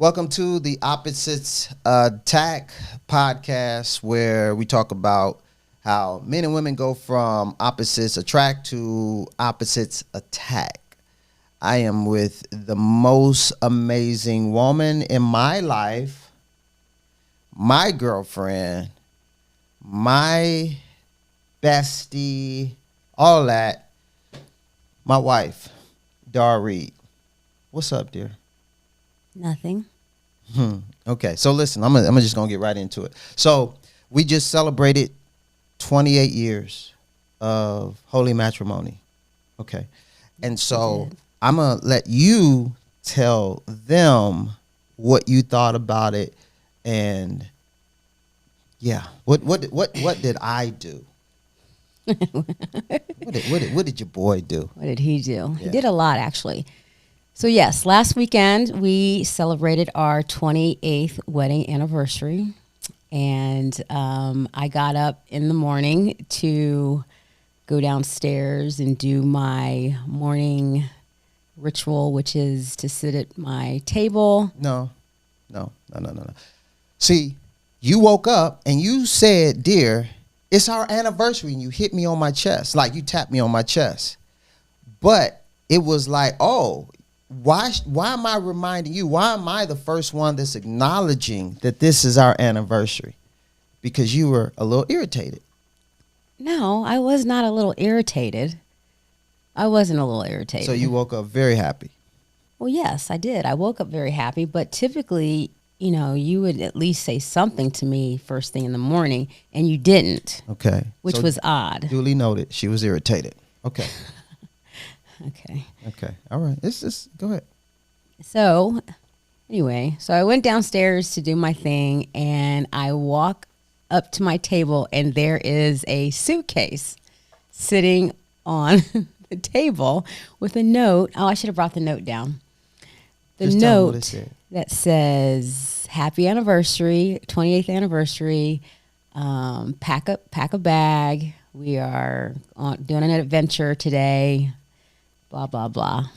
Welcome to the Opposites Attack podcast, where we talk about how men and women go from opposites attract to opposites attack. I am with the most amazing woman in my life, my girlfriend, my bestie, all that, my wife, Dar Reed. What's up, dear? Nothing. Okay, so listen, I'm just gonna get right into it. So we just celebrated 28 years of holy matrimony. Okay, and so I'm gonna let you tell them what you thought about it, and yeah, what did I do? What did your boy do? What did he do? Yeah. He did a lot, actually. So, yes, last weekend we celebrated our 28th wedding anniversary. And I got up in the morning to go downstairs and do my morning ritual, which is to sit at my table. No. See, you woke up and you said, dear, it's our anniversary, and you hit me on my chest, like you tapped me on my chest. But it was like, oh, why am I reminding you? Why am I the first one that's acknowledging that this is our anniversary? Because you were a little irritated. No, I was not a little irritated. I wasn't a little irritated. So you woke up very happy. Well, yes, I did. I woke up very happy, but typically, you know, you would at least say something to me first thing in the morning, and you didn't. Okay. Which was odd. Duly noted. She was irritated. Okay. Okay. All right. Go ahead. So, anyway, I went downstairs to do my thing, and I walk up to my table, and there is a suitcase sitting on the table with a note. Oh, I should have brought the note down. The Just tell me what it note said. that says, "Happy anniversary, 28th anniversary. Pack a bag. We are doing an adventure today. Blah, blah, blah."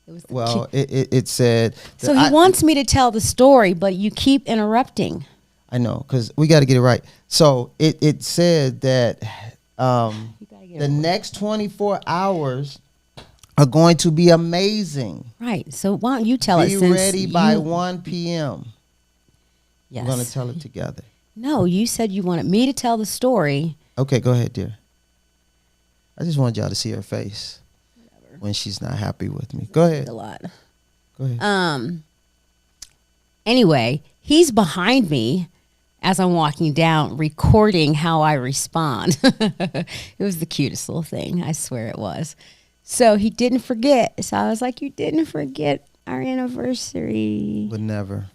It said. So he wants me to tell the story, but you keep interrupting. I know, because we got to get it right. So it said that the next 24 hours are going to be amazing. Right. So why don't you tell us? Be ready by 1 p.m. Yes. We're going to tell it together. No, you said you wanted me to tell the story. Okay, go ahead, dear. I just wanted y'all to see her face when she's not happy with me. Go ahead. A lot. Go ahead. Anyway, he's behind me as I'm walking down, recording how I respond. It was the cutest little thing. I swear it was. So he didn't forget. So I was like, "You didn't forget our anniversary." Would never.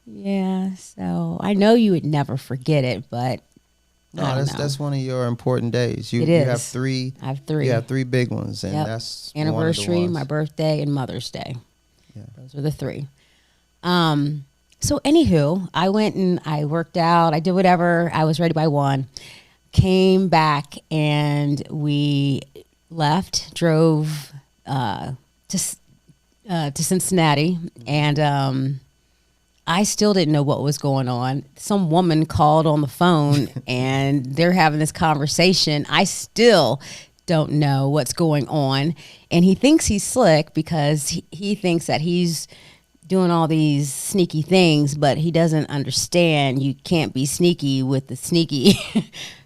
Yeah. So I know you would never forget it, but No, that's one of your important days. It is. You have three. I have three. You have three big ones, and Yep. that's Anniversary, one of the my ones. birthday, and Mother's Day. Yeah. Those are the three. So anywho, I went and I worked out. I did whatever. I was ready by 1. Came back and we left. Drove to Cincinnati, and I still didn't know what was going on. Some woman called on the phone, and they're having this conversation. I still don't know what's going on, and he thinks he's slick because he thinks that he's doing all these sneaky things, but he doesn't understand you can't be sneaky with the sneaky.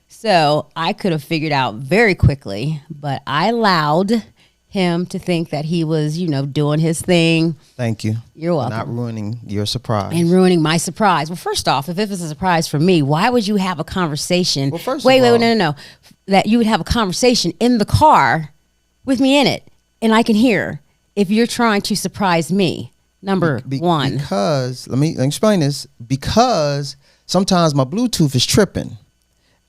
So I could have figured out very quickly, but I allowed him to think that he was, doing his thing. Thank you. You're welcome. Not ruining your surprise. And ruining my surprise. Well, first off, if it was a surprise for me, why would you have a conversation? Well, first wait, of all, no. That you would have a conversation in the car with me in it, and I can hear if you're trying to surprise me. Number one. Because, let me explain this. Because sometimes my Bluetooth is tripping.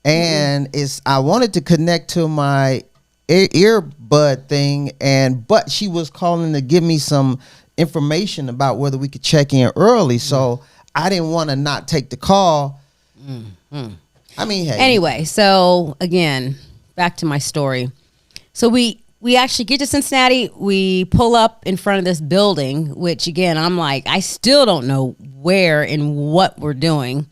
And I wanted to connect to my earbud thing, but she was calling to give me some information about whether we could check in early. So I didn't want to not take the call. I mean, hey. Anyway, so again, back to my story. So we we actually get to Cincinnati. We pull up in front of this building, which again, I'm like, I still don't know where and what we're doing.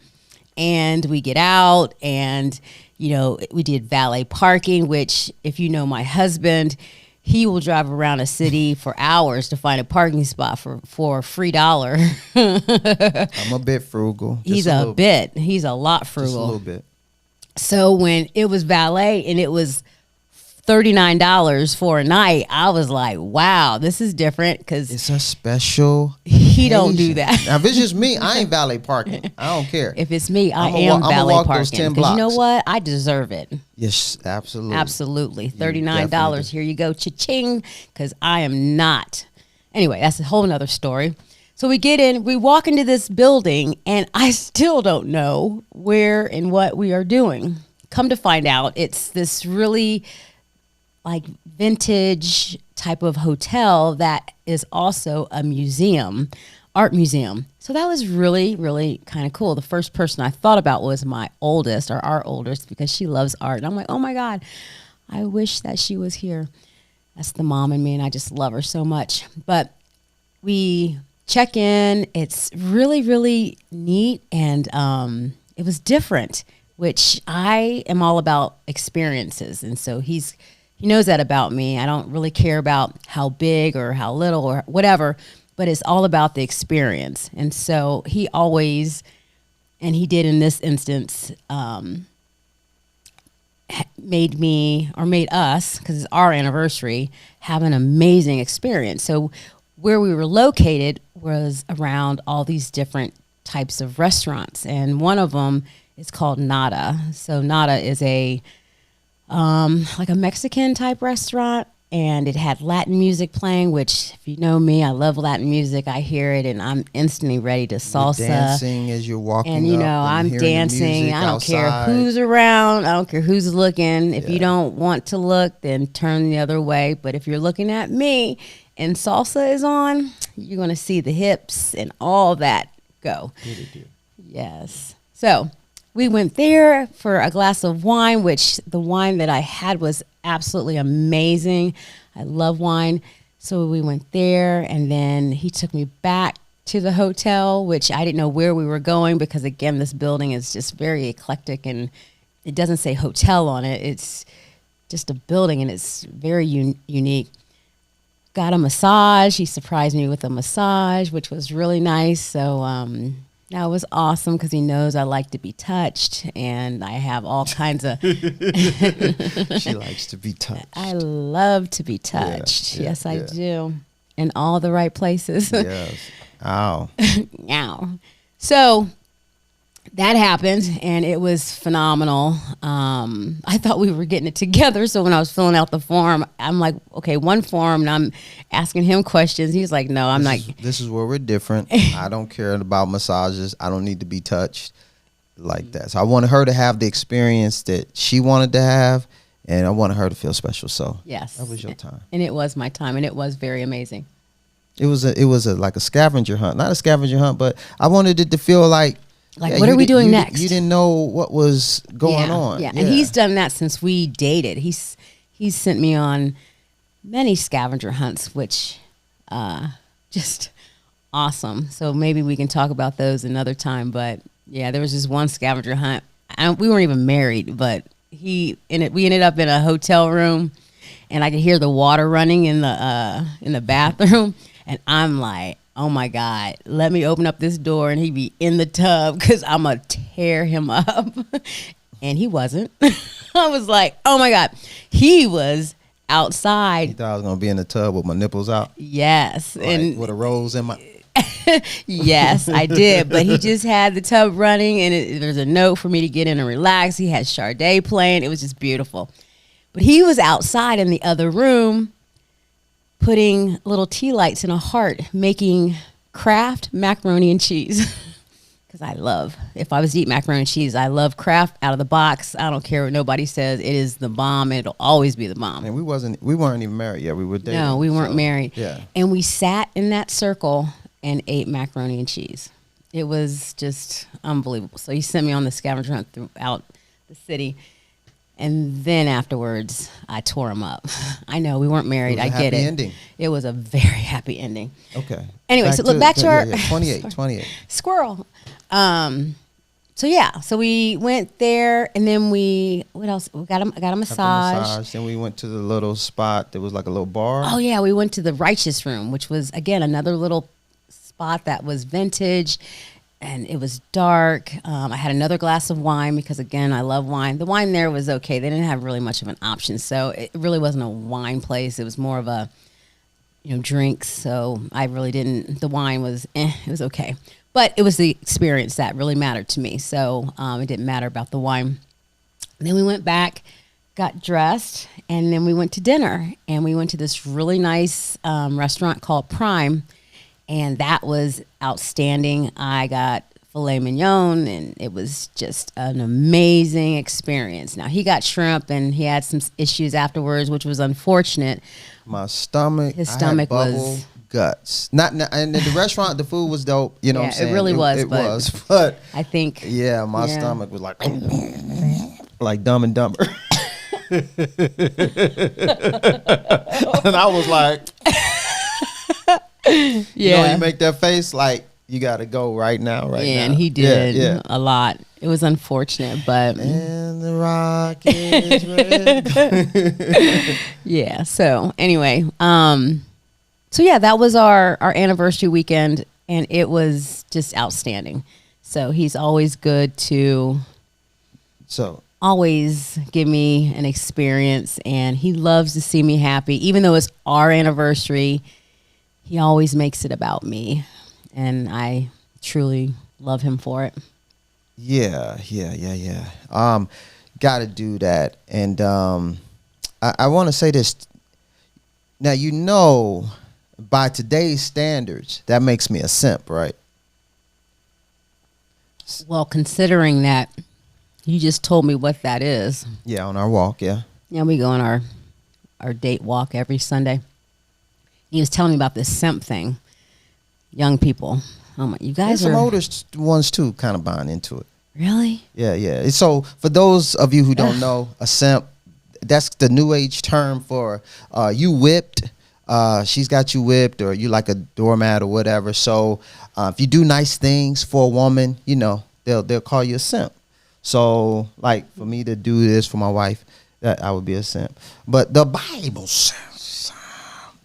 And we get out and, you know, we did valet parking, which if you know my husband, he will drive around a city for hours to find a parking spot for a free $1. I'm a bit frugal. He's a lot frugal. Just a little bit. So when it was valet and it was $39 for a night, I was like, wow, this is different because it's a special he don't do that. Now if it's just me, I ain't valet parking. I don't care. If it's me, I am valet parking because you know what, I deserve it. Yes, absolutely. $39. Here you go, cha-ching, because I am not. Anyway, that's a whole nother story. So we get in, we walk into this building, and I still don't know where and what we are doing. Come to find out, it's this really like vintage type of hotel that is also a museum, art museum. So that was really, really kind of cool. The first person I thought about was my oldest, or our oldest, because she loves art. And I'm like, oh my God, I wish that she was here. That's the mom in me, and I just love her so much. But we check in. It's really, really neat, and it was different, which I am all about experiences. And so he knows that about me. I don't really care about how big or how little or whatever, but it's all about the experience. And so he always, and he did in this instance, made us, because it's our anniversary, have an amazing experience. So where we were located was around all these different types of restaurants. And one of them is called Nada. So Nada is like a Mexican type restaurant, and it had Latin music playing, which if you know me, I love Latin music. I hear it and I'm instantly ready to salsa. You're dancing as you're walking and you know, I'm dancing. I don't care who's around. I don't care who's looking. If you don't want to look, then turn the other way. But if you're looking at me and salsa is on, you're going to see the hips and all that go. Yes. So we went there for a glass of wine, which the wine that I had was absolutely amazing. I love wine. So we went there, and then he took me back to the hotel, which I didn't know where we were going because, again, this building is just very eclectic, and it doesn't say hotel on it. It's just a building, and it's very unique. Got a massage. He surprised me with a massage, which was really nice. So, that was awesome because he knows I like to be touched, and I have all kinds of. She likes to be touched. I love to be touched. Yes, I do. In all the right places. Yes. Ow. Ow. So that happened, and it was phenomenal. I thought we were getting it together. So when I was filling out the form, I'm like, okay, one form, and I'm asking him questions. He's like, no, I'm like. This is where we're different. I don't care about massages. I don't need to be touched like that. So I wanted her to have the experience that she wanted to have, and I wanted her to feel special. So yes, that was your time. And it was my time, and it was very amazing. It was like a scavenger hunt. Not a scavenger hunt, but I wanted it to feel like, what are we doing next? You didn't know what was going on. Yeah, and he's done that since we dated. He's sent me on many scavenger hunts, which just awesome. So maybe we can talk about those another time. But yeah, there was just one scavenger hunt. We weren't even married, but we ended up in a hotel room, and I could hear the water running in the bathroom, and I'm like, oh my God, let me open up this door and he be in the tub because I'm going to tear him up. And he wasn't. I was like, oh my God. He was outside. You thought I was going to be in the tub with my nipples out? Yes. Like, and with a rose in my. Yes, I did. But he just had the tub running, and there's a note for me to get in and relax. He had Sade playing. It was just beautiful. But he was outside in the other room, putting little tea lights in a heart, making Kraft macaroni and cheese. Because if I was to eat macaroni and cheese, I love Kraft out of the box. I don't care what nobody says. It is the bomb, and it'll always be the bomb. And we weren't even married yet. We were dating. No, we weren't married. Yeah. And we sat in that circle and ate macaroni and cheese. It was just unbelievable. So he sent me on the scavenger hunt throughout the city. And then afterwards, I tore him up. I know we weren't married. It was a I get happy it. ending. It was a very happy ending. Okay. Anyway, so look back to our 28. squirrel. So yeah, so we went there, and then what else? We got a After massage. Then we went to the little spot. There was like a little bar. Oh yeah, we went to the Righteous Room, which was again another little spot that was vintage, and it was dark. I had another glass of wine because again I love wine. The wine there was okay. They didn't have really much of an option, so it really wasn't a wine place. It was more of a drinks. So I really didn't. The wine was it was okay, but it was the experience that really mattered to me. So it didn't matter about the wine. And then we went back, got dressed, and then we went to dinner. And we went to this really nice restaurant called Prime. And that was outstanding. I got filet mignon, and it was just an amazing experience. Now, he got shrimp, and he had some issues afterwards, which was unfortunate. My stomach. His stomach I had bubble was guts. Not and the restaurant. The food was dope. You know what I'm saying? It really was. It was. But I think. Yeah, my stomach was like Dumb and Dumber. And I was like. You make that face like you got to go right now, right now. And he did a lot. It was unfortunate, but and the rock is red. Yeah. So anyway, so yeah, that was our anniversary weekend, and it was just outstanding. So he's always good to always give me an experience, and he loves to see me happy, even though it's our anniversary. He always makes it about me, and I truly love him for it. Yeah. Got to do that. And I want to say this. Now, by today's standards, that makes me a simp, right? Well, considering that you just told me what that is. Yeah, on our walk, yeah. Yeah, we go on our date walk every Sunday. He was telling me about this simp thing. Young people. Oh my, you guys There's are... some older ones, too, kind of buying into it. Really? Yeah. So, for those of you who don't know, a simp, that's the new age term for you whipped. She's got you whipped, or you like a doormat or whatever. So, if you do nice things for a woman, they'll call you a simp. So, like, for me to do this for my wife, that I would be a simp. But the Bible says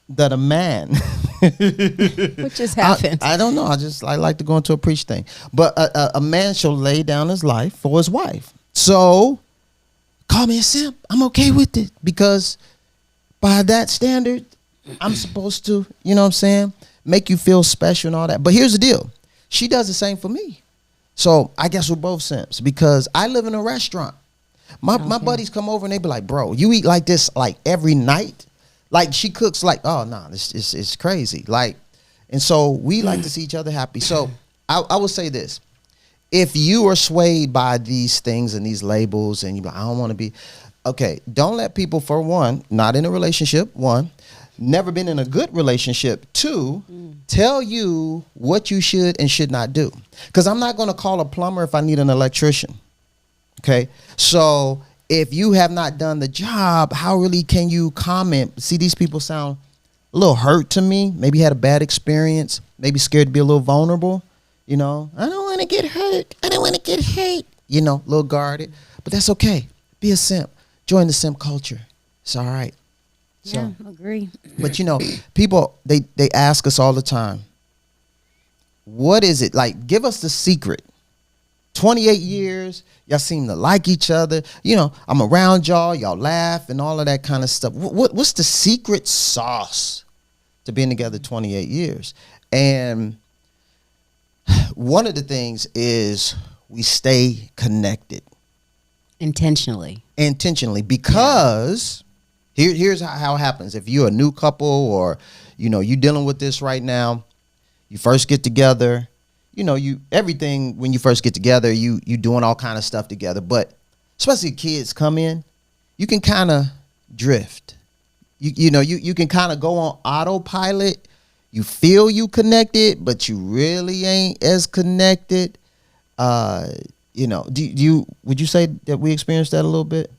that a man what just happened? I don't know. I like to go into a preach thing. But a man shall lay down his life for his wife. So call me a simp. I'm okay with it, because by that standard, I'm supposed to, make you feel special and all that. But here's the deal. She does the same for me. So I guess we're both simps, because I live in a restaurant. My buddies come over and they be like, bro, you eat like this like every night? Like, she cooks like, oh, no, it's crazy. Like, and so we like to see each other happy. So I will say this. If you are swayed by these things and these labels and you're like, I don't want to be, okay, don't let people, for one, not in a relationship, one, never been in a good relationship, two, tell you what you should and should not do. Because I'm not going to call a plumber if I need an electrician. Okay? So if you have not done the job, how really can you comment? See, these people sound a little hurt to me. Maybe had a bad experience. Maybe scared to be a little vulnerable. I don't want to get hurt. I don't want to get hate. A little guarded. But that's okay. Be a simp. Join the simp culture. It's all right. Yeah, agree. But people, they ask us all the time, what is it? Like, give us the secret. 28 years, y'all seem to like each other. I'm around y'all laugh and all of that kind of stuff. What's the secret sauce to being together 28 years? And one of the things is we stay connected. Intentionally, because here's how it happens. If you're a new couple, or, you're dealing with this right now, you first get together, everything when you first get together, you doing all kind of stuff together. But especially kids come in, you can kind of drift. You can kind of go on autopilot. You feel you connected, but you really ain't as connected. Would you say that we experienced that a little bit?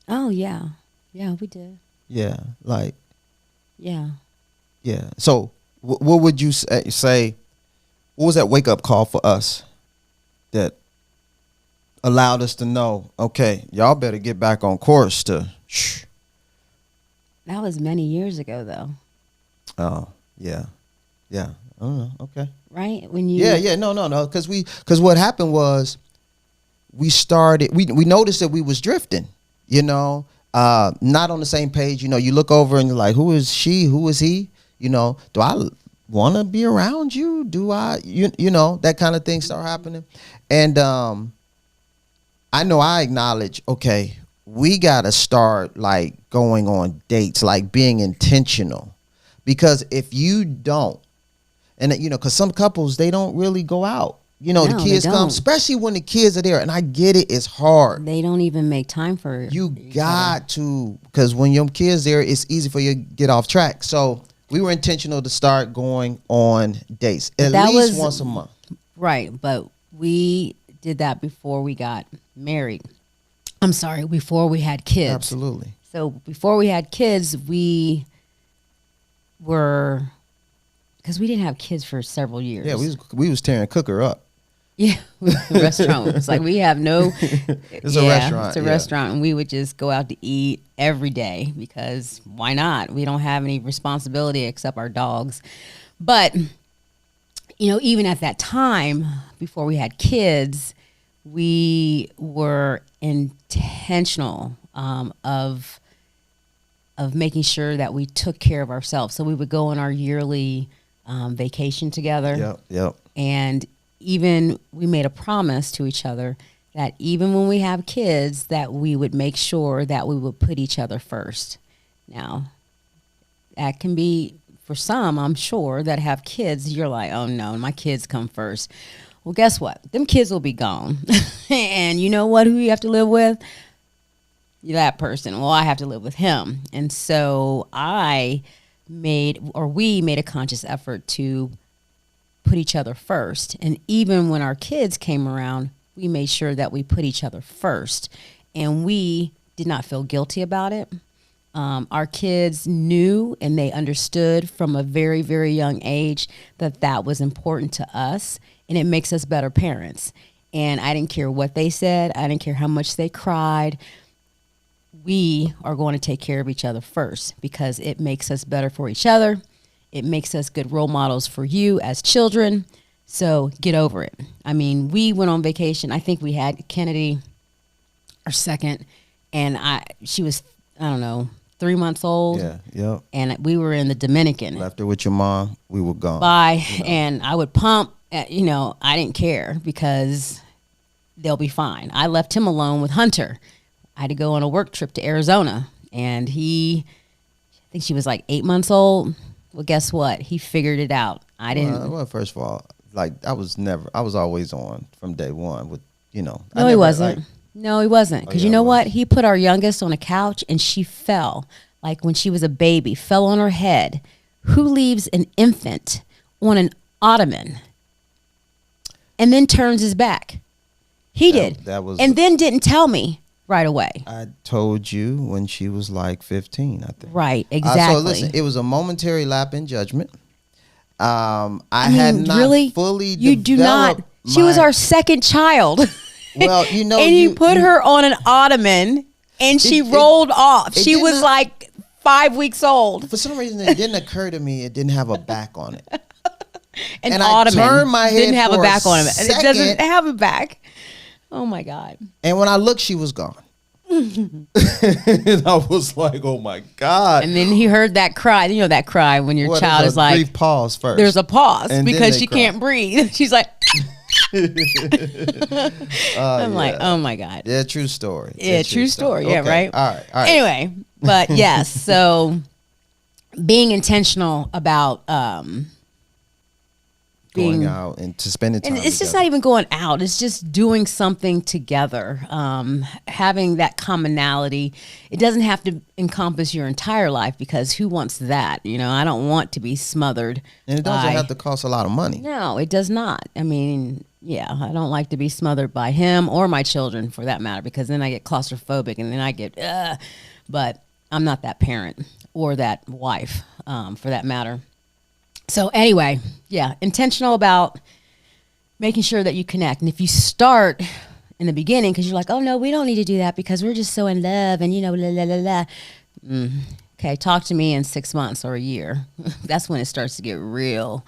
Oh yeah, yeah, we did. Yeah, like Yeah. yeah. So what would you say? What was that wake up call for us that allowed us to know? Okay, y'all better get back on course. Shh. That was many years ago, though. Oh yeah, yeah. I don't know. Okay. Right when you. Yeah. No. Because what happened was we started. We noticed that we was drifting. You know, not on the same page. You know, you look over and you're like, who is she? Who is he? You know, do I want to be around you? Do I? You know, that kind of thing start happening, and I know I acknowledge. Okay, we gotta start like going on dates, like being intentional, because if you don't, and you know, because some couples they don't really go out. You know, No, the they kids come, don't. especially when the kids are there, and I get it. It's hard. They don't even make time for You each got to, because when your kids there, it's easy for you to get off track. So we were intentional to start going on dates at that least was- once a month. Right, but we did that before we got married. I'm sorry, before we had kids. Absolutely. So before we had kids, we were, because we didn't have kids for several years. Yeah, we was tearing Cooker up. Yeah, the restaurant. It's like we have no. It's a restaurant. It's a yeah. restaurant, and we would just go out to eat every day because why not? We don't have any responsibility except our dogs. But you know, even at that time, before we had kids, we were intentional of making sure that we took care of ourselves. So we would go on our yearly vacation together. Yep. And even we made a promise to each other that even when we have kids, that we would make sure that we would put each other first. Now, that can be for some, I'm sure, that have kids. You're like, oh no, my kids come first. Well, guess what? Them kids will be gone. And you know what? Who you have to live with? That person. Well, I have to live with him. And so we made a conscious effort to put each other first. And even when our kids came around, we made sure that we put each other first. And we did not feel guilty about it. Our kids knew and they understood from a very, very young age that that was important to us, and it makes us better parents. And I didn't care what they said. I didn't care how much they cried. We are going to take care of each other first because it makes us better for each other. It makes us good role models for you as children. So get over it. I mean, we went on vacation. I think we had Kennedy, our second, and she was, I don't know, 3 months old. Yeah. Yep. And we were in the Dominican. Left her with your mom. We were gone. Bye. You know. And I would pump. I didn't care because they'll be fine. I left him alone with Hunter. I had to go on a work trip to Arizona, and I think she was like 8 months old. Well, guess what? He figured it out. I didn't. Well, first of all, like I was always on from day one with, No, he wasn't. No, he wasn't. Because you know what? He put our youngest on a couch and she fell. Like when she was a baby, fell on her head. Who leaves an infant on an ottoman and then turns his back? He did. And then didn't tell me right away. I told you when she was like 15, I think. Right, exactly. So listen, it was a momentary lapse in judgment. I had not really fully You do not. She was our second child. Well, and you put her on an ottoman and she rolled off. She was like 5 weeks old. For some reason, it didn't occur to me it didn't have a back on it. An ottoman I turned my head didn't have for a back on it. second, It doesn't have a back. Oh my God. And when I looked, she was gone. And I was like, oh my God. And then he heard that cry. You know that cry when your child is like, brief pause first. There's a pause and because she can't breathe. She's like, I'm like, oh my God. Yeah, true story. Yeah, true story. Yeah, okay. right. All right. Anyway, but yes, so being intentional about going out and to spending time. And it's just not even going out. It's just doing something together, having that commonality. It doesn't have to encompass your entire life because who wants that? I don't want to be smothered. And it doesn't have to cost a lot of money. No, it does not. I mean, Yeah, I don't like to be smothered by him or my children for that matter, because then I get claustrophobic and then I get, but I'm not that parent or that wife, for that matter. So anyway, yeah, intentional about making sure that you connect. And if you start in the beginning, because you're like, oh no, we don't need to do that because we're just so in love and la la la la. Okay, talk to me in 6 months or a year. That's when it starts to get real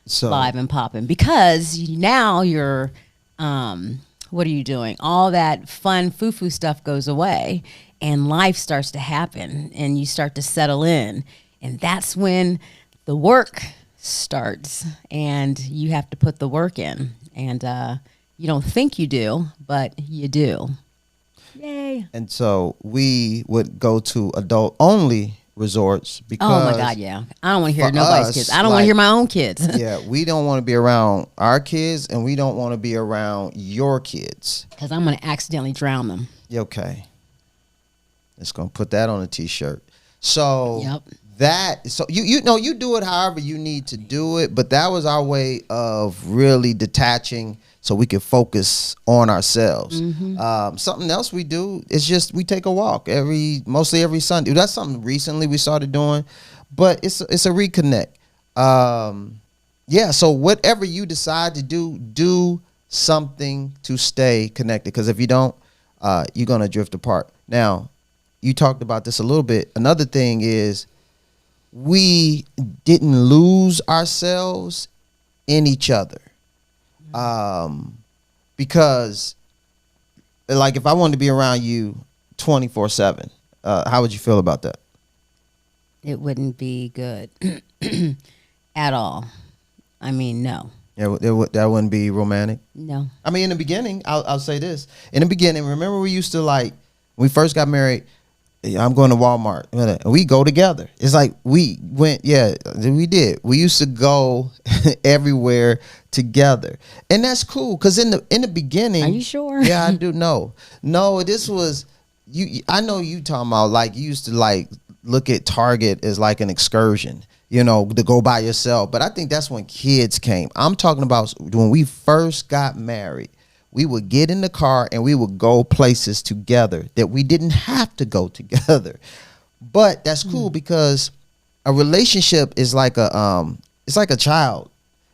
So live and popping, because now you're, what are you doing? All that fun foo-foo stuff goes away and life starts to happen and you start to settle in. And that's when the work starts and you have to put the work in. And you don't think you do, but you do. Yay. and so we would go to adult only resorts because Oh my God, yeah. I don't want to hear for nobody's us, kids. I don't want to like- hear my own kids. yeah, we don't want to be around our kids and we don't want to be around your kids. Because I'm going to accidentally drown them. Okay. It's gonna put that on a t-shirt. So Yep. so you know you do it however you need to do it, but that was our way of really detaching so we could focus on ourselves. Something else we do is just we take a walk mostly every Sunday. That's something recently we started doing, but it's a reconnect. Yeah, so whatever you decide to do something to stay connected, because if you don't, you're gonna drift apart. Now, you talked about this a little bit. Another thing is we didn't lose ourselves in each other. Because like if I wanted to be around you 24/7, how would you feel about that? It wouldn't be good at all. I mean, no. Yeah, that wouldn't be romantic. No. I mean, in the beginning, I'll say this. In the beginning, remember we used to when we first got married, I'm going to Walmart. And we go together. It's like we went, yeah, we did. We used to go everywhere together. And that's cool because in the beginning. Are you sure? Yeah, I do know. No, this was, I know you talking about like you used to like look at Target as like an excursion, you know, to go by yourself. But I think that's when kids came. I'm talking about when we first got married. We would get in the car and we would go places together that we didn't have to go together. But that's cool because a relationship is like it's like a child.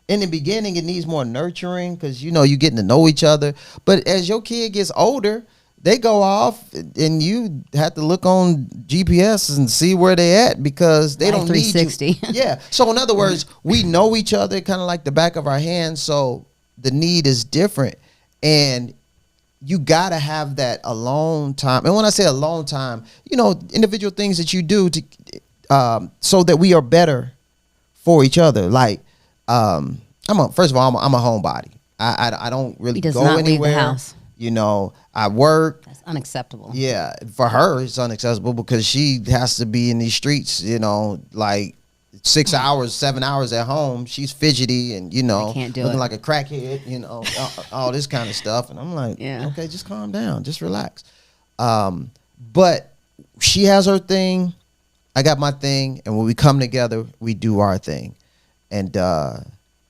In the beginning, it needs more nurturing because, you know, you're getting to know each other. But as your kid gets older, they go off and you have to look on GPS and see where they at because they don't need you. 360. Yeah. So in other words, we know each other kind of like the back of our hands. So the need is different. And you got to have that alone time. And when I say alone time, you know, individual things that you do to so that we are better for each other. Like, first of all, I'm a homebody. I don't really He does go not anywhere. leave the house. You know, I work. That's unacceptable. Yeah, for her, it's unacceptable because she has to be in these streets, you know, like 6 hours, 7 hours at home. She's fidgety and, you know, I can't do looking it. like a crackhead, you know, all this kind of stuff. And I'm like, Yeah. okay, just calm down. Just relax. But she has her thing. I got my thing. And when we come together, we do our thing. And,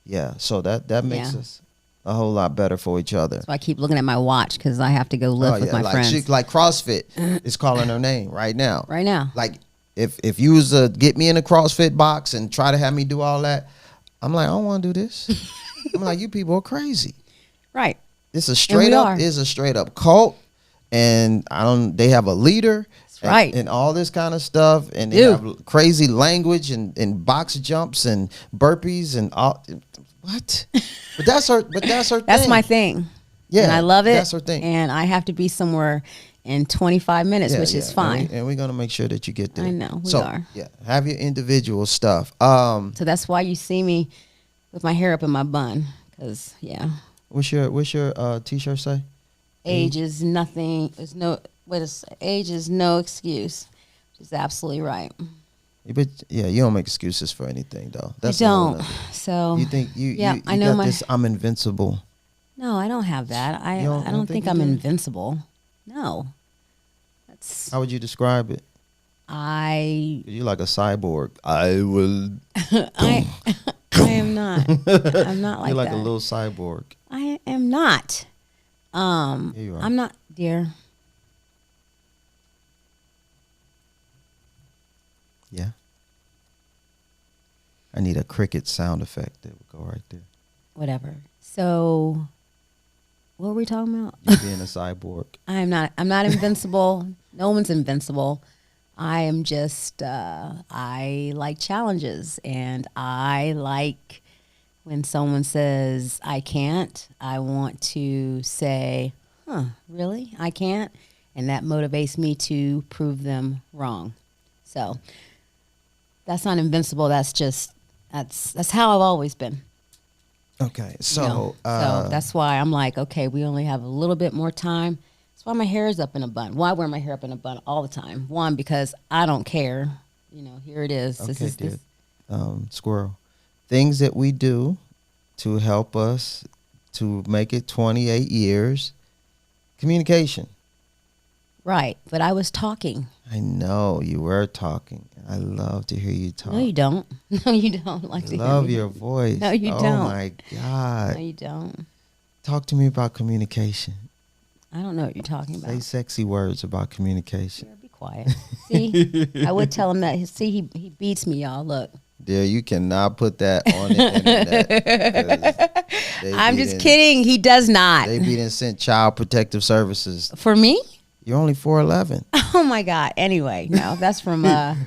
yeah, so that makes Yeah. us a whole lot better for each other. So I keep looking at my watch because I have to go lift with my like friends. like CrossFit is calling her name right now. Right now. Like if you was to get me in a CrossFit box and try to have me do all that, I'm like, I don't want to do this. I'm like, you people are crazy. Right. It's a straight up cult, and they have a leader. That's right. And all this kind of stuff, and they Dude. have crazy language and box jumps and burpees and all. What? But that's her. That's thing. my thing. Yeah, And I love it. That's her thing. And I have to be somewhere in 25 minutes, Yeah, which yeah. is fine. And we're gonna make sure that you get there. I know, we so, are. Yeah, have your individual stuff. So that's why you see me with my hair up in my bun. Because, yeah. What's your t-shirt say? Age is nothing. Age is no excuse. She's absolutely right. But yeah, you don't make excuses for anything though. I a whole don't. nother- So You think you Yeah, you I know got this I'm invincible. no, I don't have that. I You don't- don't think you I'm do? invincible. No. That's How would you describe it? I You like a cyborg. I will. I I am not. I'm not like You're like that. a little cyborg. I am not. Here you are. I'm not, dear. Yeah. I need a cricket sound effect that would go right there. Whatever. So, what were we talking about? You being a cyborg. I'm not invincible. No one's invincible. I am just I like challenges, and I like when someone says I can't, I want to say, "Huh, really? I can't?" And that motivates me to prove them wrong. So, that's not invincible. That's just that's how I've always been. Okay. So, You know? So that's why I'm like, okay, we only have a little bit more time. That's why my hair is up in a bun. Why wear my hair up in a bun all the time? One, because I don't care. You know, here it is. okay, dear. Squirrel. Things that we do to help us to make it 28 years. Communication. Right. But I was talking. I know you were talking. I love to hear you talk. No, you don't. No, you don't like to Love hear me. your voice. No, you oh don't. my God. No, you don't. Talk to me about communication. I don't know what you're talking about. Say sexy words about communication. Here, be quiet. See, I would tell him that. See, he beats me, y'all. Look. Dear, you cannot put that on the internet. I'm just kidding. He does not. They be done sent Child Protective Services. For me? You're only 4'11". Oh my God. Anyway, no, that's from what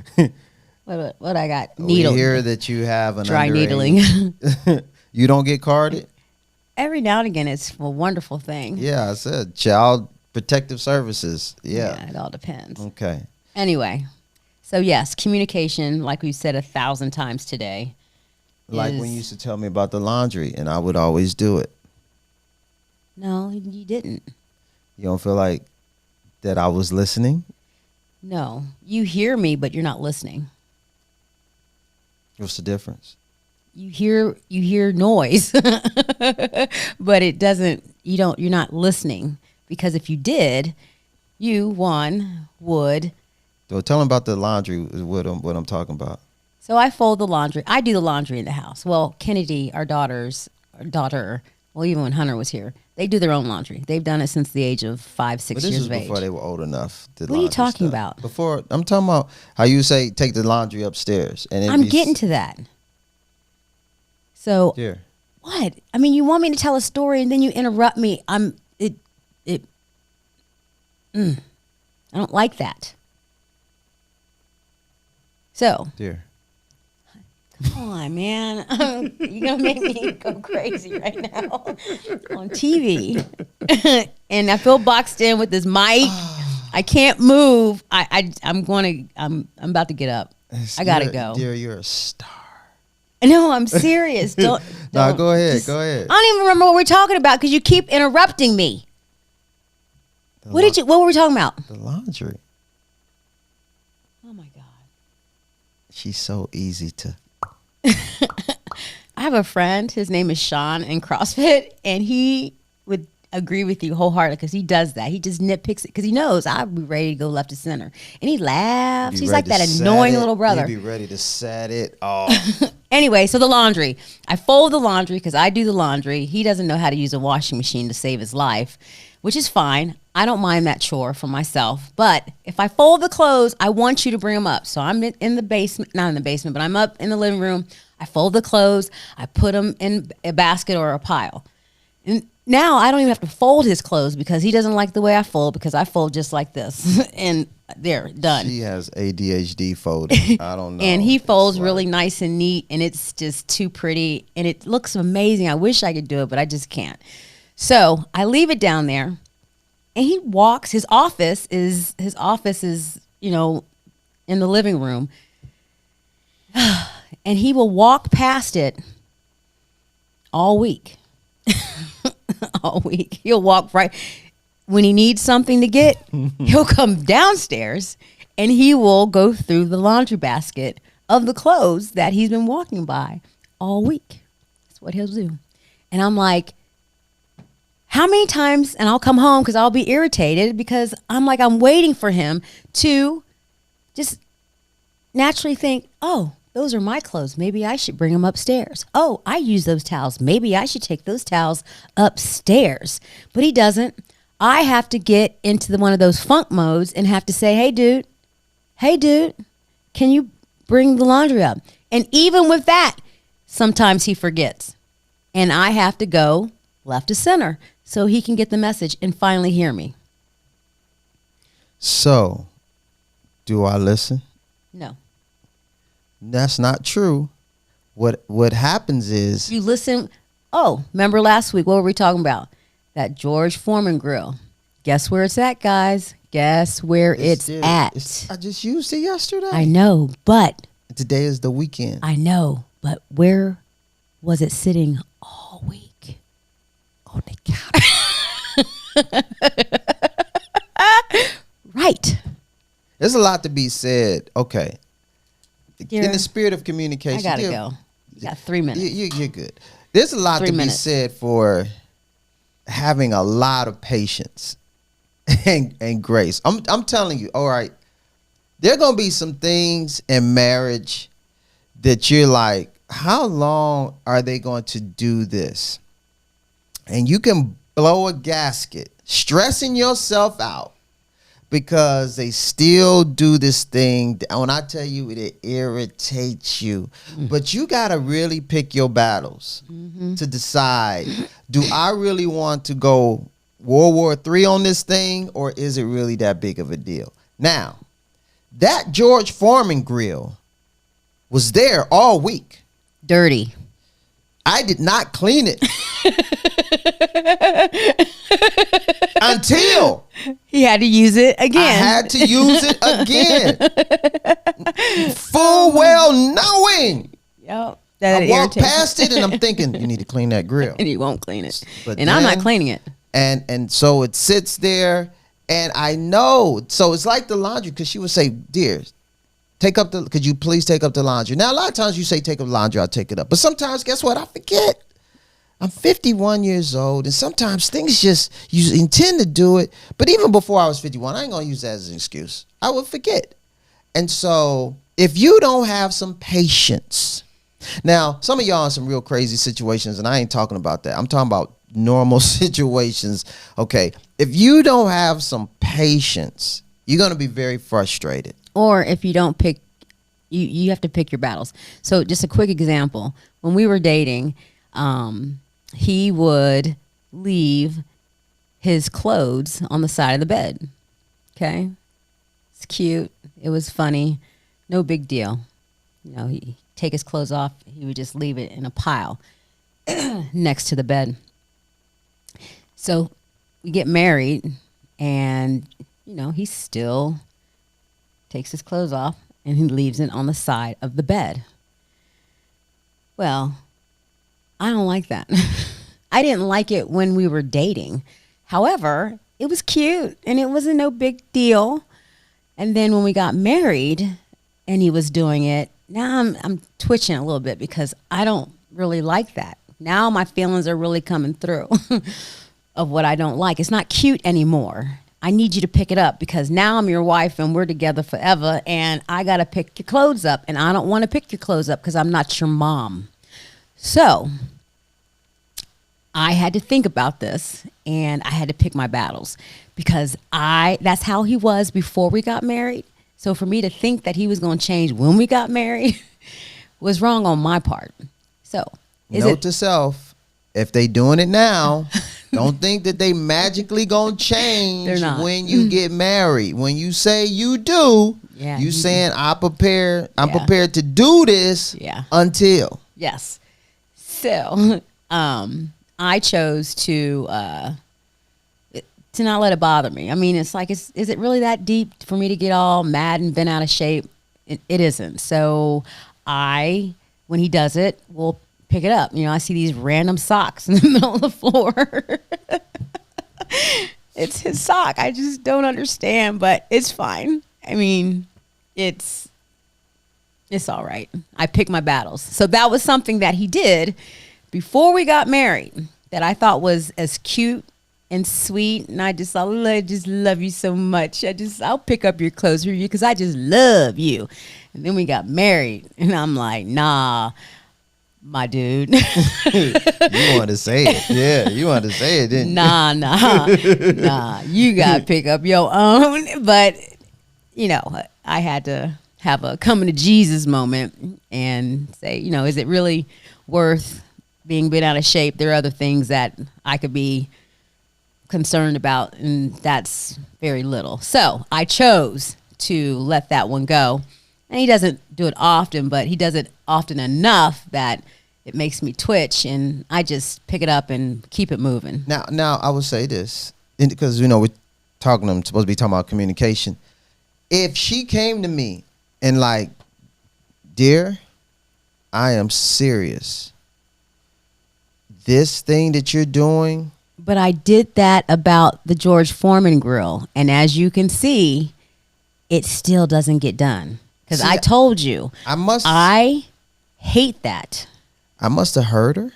I got. Needle. We hear that you have an Dry underage. needling. You don't get carded? Every now and again, it's a wonderful thing. Yeah, I said Child Protective Services. Yeah. It all depends. Okay. Anyway, so yes, communication, like we said 1,000 times today. Like when you used to tell me about the laundry, and I would always do it. No, you didn't. You don't feel like that I was listening? No, you hear me, but you're not listening. What's the difference? You hear noise, but it doesn't. You're not listening, because if you did, you would. So tell them about the laundry. What I'm talking about. So I fold the laundry. I do the laundry in the house. Well, Kennedy, our daughter, well, even when Hunter was here, they do their own laundry. They've done it since the age of 5, 6 years of age. This was before they were old enough. What are you talking about? Before, I'm talking about how you say take the laundry upstairs. And I'm getting to that. So Dear. What? I mean, you want me to tell a story and then you interrupt me. I don't like that. So, Dear. come on, man. You're going to make me go crazy right now on TV. And I feel boxed in with this mic. I can't move. I'm about to get up. I got to go. Dear, you're a star. No, I'm serious. Don't. No, go ahead. Go ahead. I don't even remember what we're talking about because you keep interrupting me. What were we talking about? The laundry. Oh my God. She's so easy to. I have a friend. His name is Sean in CrossFit, and he would agree with you wholeheartedly because he does that. He just nitpicks it because he knows I'll be ready to go left to center, and he laughs. He's like that annoying little brother. He'd be ready to set it off. Anyway, so the laundry. I fold the laundry because I do the laundry. He doesn't know how to use a washing machine to save his life, which is fine. I don't mind that chore for myself. But if I fold the clothes, I want you to bring them up. So I'm in the basement, not in the basement, but I'm up in the living room. I fold the clothes. I put them in a basket or a pile. And now I don't even have to fold his clothes because he doesn't like the way I fold because I fold just like this. And there, done. She has ADHD folding. I don't know. And he folds really nice and neat, and it's just too pretty, and it looks amazing. I wish I could do it, but I just can't. So I leave it down there, and he walks. His office is in the living room, and he will walk past it all week. All week. He'll walk right. When he needs something to get, he'll come downstairs and he will go through the laundry basket of the clothes that he's been walking by all week. That's what he'll do. And I'm like, how many times, and I'll come home because I'll be irritated because I'm waiting for him to just naturally think, oh, those are my clothes. Maybe I should bring them upstairs. Oh, I use those towels. Maybe I should take those towels upstairs. But he doesn't. I have to get into one of those funk modes and have to say, hey, dude, can you bring the laundry up? And even with that, sometimes he forgets. And I have to go left to center so he can get the message and finally hear me. So, do I listen? No. That's not true. What happens is You listen. Oh, remember last week, what were we talking about? That George Foreman grill. Guess where it's at, guys? Guess where it's at. I just used it yesterday. I know, but Today is the weekend. I know, but where was it sitting all week? On the couch. Right. There's a lot to be said. Okay. Dear, in the spirit of communication. I gotta go. You got 3 minutes. You're good. There's a lot 3 to minutes. be said for having a lot of patience and grace. I'm telling you, all right, there are gonna be some things in marriage that you're like, how long are they going to do this? And you can blow a gasket, stressing yourself out because they still do this thing. When I tell you, it irritates you. But you got to really pick your battles to decide, do I really want to go World War III on this thing, or is it really that big of a deal? Now, that George Foreman grill was there all week. Dirty. I did not clean it until He had to use it again. I had to use it again. Full well knowing. Yep. That I walked irritates past it and I'm thinking, you need to clean that grill. and he won't clean it. But And I'm not then- cleaning it. And so it sits there, and I know. So it's like the laundry, because she would say, dear, could you please take up the laundry? Now, a lot of times you say take up the laundry, I'll take it up. But sometimes, guess what? I forget. I'm 51 years old, and sometimes things just, you intend to do it. But even before I was 51, I ain't going to use that as an excuse. I would forget. And so if you don't have some patience, now, some of y'all in some real crazy situations, and I ain't talking about that. I'm talking about normal situations. Okay. If you don't have some patience, you're going to be very frustrated. Or if you don't pick, you have to pick your battles. So just a quick example. When we were dating, he would leave his clothes on the side of the bed. Okay. It's cute. It was funny. No big deal. You know, he take his clothes off. He would just leave it in a pile next to the bed. So we get married, and, you know, he still takes his clothes off and he leaves it on the side of the bed. Well, I don't like that. I didn't like it when we were dating. However, it was cute and it wasn't no big deal. And then when we got married and he was doing it, now I'm twitching a little bit because I don't really like that. Now my feelings are really coming through of what I don't like. It's not cute anymore. I need you to pick it up because now I'm your wife and we're together forever, and I got to pick your clothes up, and I don't want to pick your clothes up because I'm not your mom. So I had to think about this, and I had to pick my battles because that's how he was before we got married. So for me to think that he was going to change when we got married was wrong on my part. So Note to self, if they doing it now, don't think that they magically gonna change They're not. when you get married. When you say you do, Yeah. you saying I'm prepared Yeah. to do this Yeah. until. Yes. So I chose to not let it bother me. I mean, it's like, is it really that deep for me to get all mad and bent out of shape? It isn't. So when he does it, we'll pick it up. You know, I see these random socks in the middle of the floor. It's his sock. I just don't understand, but it's fine. I mean, it's all right. I pick my battles. So that was something that he did before we got married that I thought was as cute and sweet, and I just love you so much. I'll pick up your clothes for you because I just love you. And then we got married. And I'm like, nah, my dude. You want to say it. Yeah, you want to say it, didn't you? Nah. You got to pick up your own. But, I had to have a coming to Jesus moment and say, is it really worth being bent out of shape? There are other things that I could be concerned about, and that's very little. So I chose to let that one go. And he doesn't do it often, but he does it often enough that it makes me twitch, and I just pick it up and keep it moving. Now I will say this, because we're I'm supposed to be talking about communication. If she came to me and like, dear, I am serious. This thing that you're doing. But I did that about the George Foreman grill, and as you can see, it still doesn't get done. Because I told you, I hate that. I must have heard her.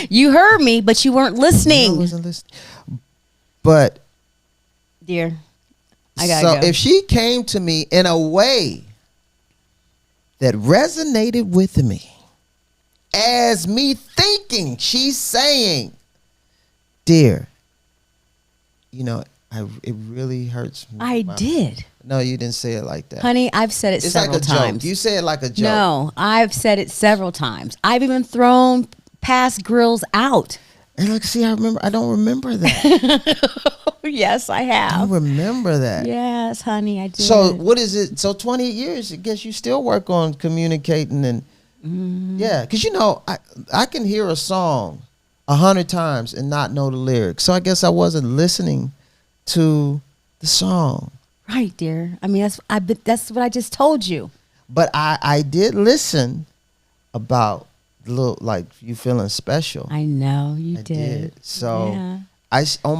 You heard me, but you weren't listening. I wasn't listening. But, dear, I gotta go. If she came to me in a way that resonated with me, as me thinking, she's saying, dear, it really hurts me. I did. No, you didn't say it like that. Honey, I've said it several times. Joke. You say it like a joke. No, I've said it several times. I've even thrown past grills out. And look, see, I don't remember that. Yes, I have. I don't remember that. Yes, honey, I did. So what is it? So 20 years, I guess you still work on communicating and yeah, because I can hear a song 100 times and not know the lyrics. So I guess I wasn't listening to the song. Right, dear. I mean, that's what I just told you. But I did listen about like you feeling special. I know you did. So yeah. on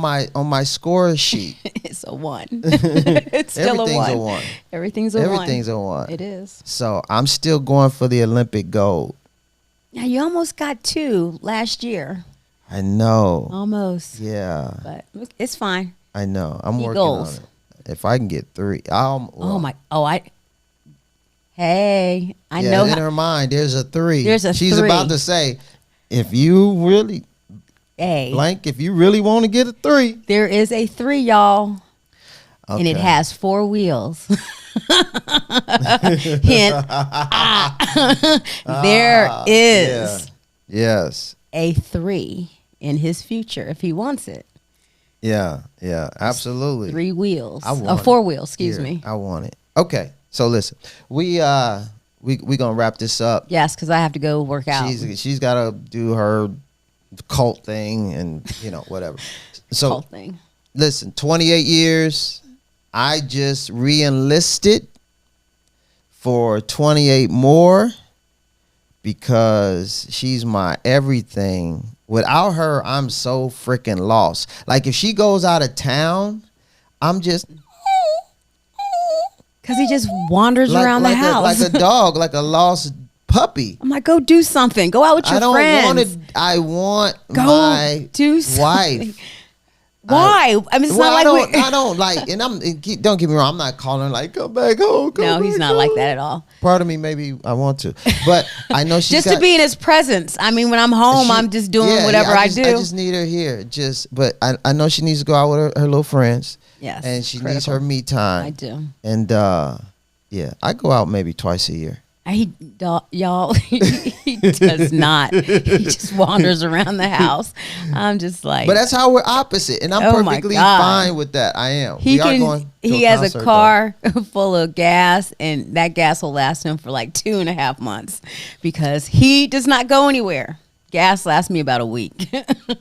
my score sheet, it's a 1. It's still a 1. Everything's a 1. Everything's a 1. It is. So I'm still going for the Olympic gold. Now you almost got 2 last year. I know. Almost. Yeah. But it's fine. I know. I'm working on it. If I can get 3, Hey, I yeah, know. In her mind, there's a 3. She's 3. about to say, if you really, blank, if you really want to get a 3. There is a 3, y'all. Okay. And it has 4 wheels. Hint. There is yes a 3 in his future if he wants it. Yeah, absolutely. 3 wheels. I want 4 wheels, excuse me. I want it. Okay, so listen, we gonna wrap this up. Yes, because I have to go work out. She's got to do her cult thing and whatever. So cult thing. Listen, 28 years. I just re-enlisted for 28 more because she's my everything. Without her, I'm so freaking lost. Like if she goes out of town, I'm just because he just wanders around the house like a dog, like a lost puppy. I'm like, go do something. Go out with your friends. I want go my do something. wife. Why? I mean, it's not like I don't like, and don't get me wrong. I'm not calling her like, come back home. No, he's not like that at all. Part of me, maybe I want to, but I know she's just to be in his presence. I mean, when I'm home, I'm just doing whatever I do. I just need her here. But I know she needs to go out with her little friends. Yes, and she needs her me time. I do. And I go out maybe twice a year. Y'all, he does not. He just wanders around the house. I'm just like. But that's how we're opposite, and I'm perfectly fine with that. I am. He has a car full of gas, and that gas will last him for like 2.5 months because he does not go anywhere. Gas lasts me about a week.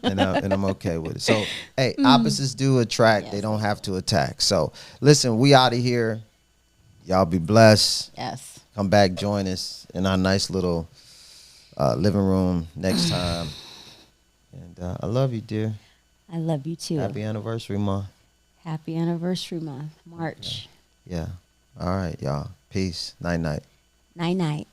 and I'm okay with it. So, hey, opposites do attract. Yes. They don't have to attack. So, listen, we out of here. Y'all be blessed. Yes. Come back, join us in our nice little living room next time. And I love you, dear. I love you, too. Happy anniversary month. Happy anniversary month, March. Yeah. All right, y'all. Peace. Night-night. Night-night.